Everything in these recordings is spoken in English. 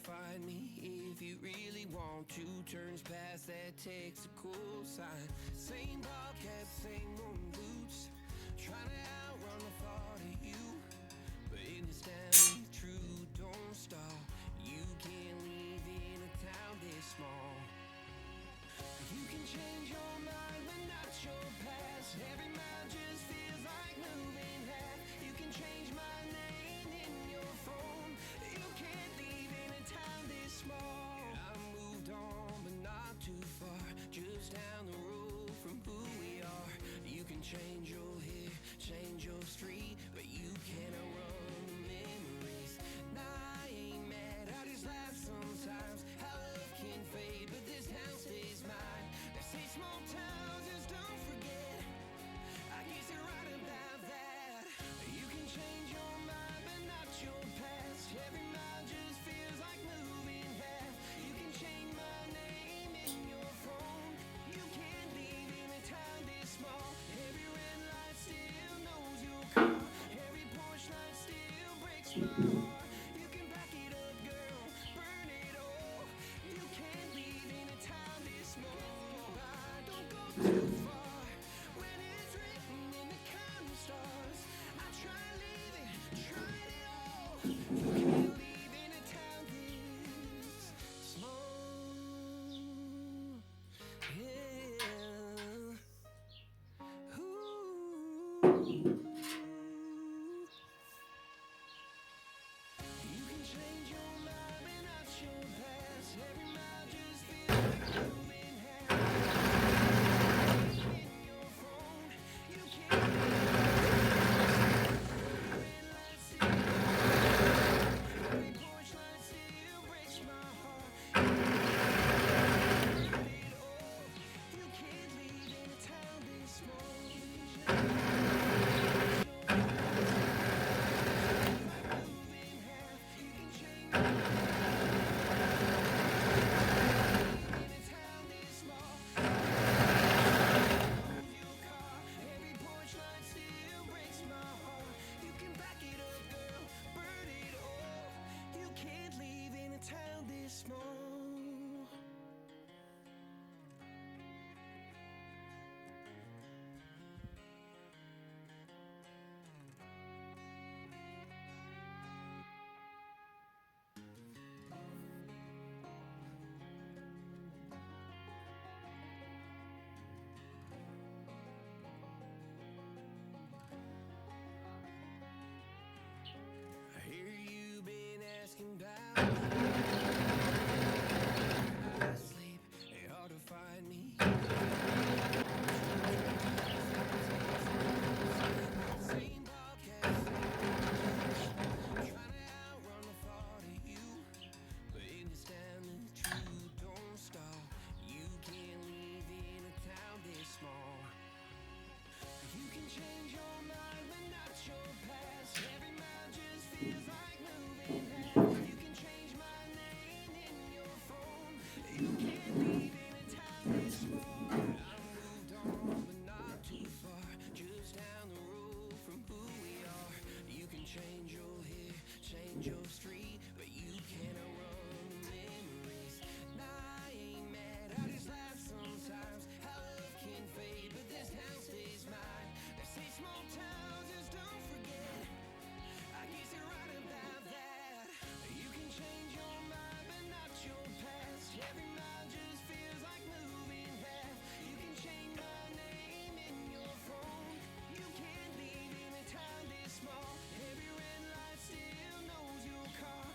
find me if you really want to. Turns past that takes a cool sign. Same ball cap, same old boots, trying to outrun the thought of you. But in this town, true, don't stall. You can't live in a town this small. You can change your mind, but not your past. Every mile just feels like moving half. You can change my name in your phone. You can't leave in a town this small. I moved on, but not too far. Just down the road from who we are. You can change your hair, change your street, but you cannot run the memories. Nah, I ain't mad, I just laugh sometimes. How love can fade, but this town stays mine. They say small towns just don't forget. I guess you're right about that. You can change your mind, but not your past. Every mile just feels like moving half. You can change my name in your phone. You can't leave in a town this small. Every red light still knows your car. Every porch light still breaks my heart. You can back it up, girl, burn it all. You can't leave in a town this small. Don't go too far when it's written in the counting stars. I try leaving, tried it all. You can't leave in a town this small. Yeah. Ooh. You can change your mind, but not your past. Every mile just feels like moving half. In your phone, you can't red light still, every porch light still breaks my heart. Burn it all. You can't leave in a town this small. You can change like moving half. You can change in a town this small. Your car, every porch light still breaks my heart. You can back it up, girl, burn it all. You can't leave in a town this small. I hear you been asking about I sleep, it's hard to find me. Same podcast, trying to outrun the thought of you. But in this town, the truth don't stall. You can't live in a town this small. You can change your mind, but not your past. Every mile just feels like moving half. You can change my name in your phone. You can't leave in a town this small. I moved on, but not too far. Just down the road from who we are. You can change your hair, change your street, but you cannot run the memories. Nah, I ain't mad, I just laugh sometimes. How love can fade, but this town stays mine. They say small towns just don't forget. I guess you're right about that. You can change your mind, but not your past. Every mile just feels like moving half. You can change my name in your phone. You can't leave in a town this small. Every red light still knows your car.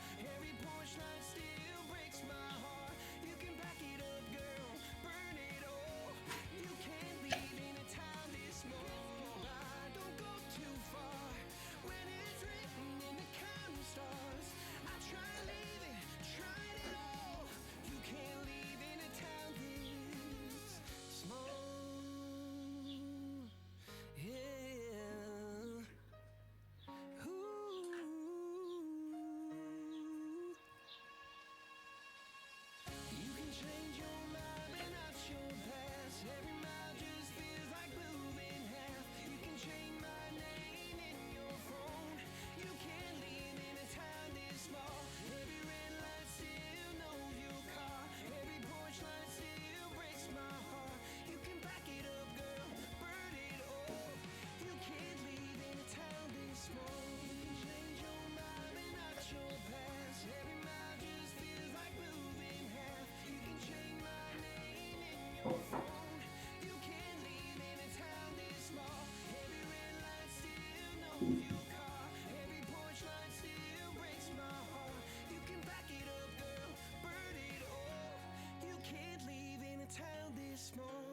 smoke.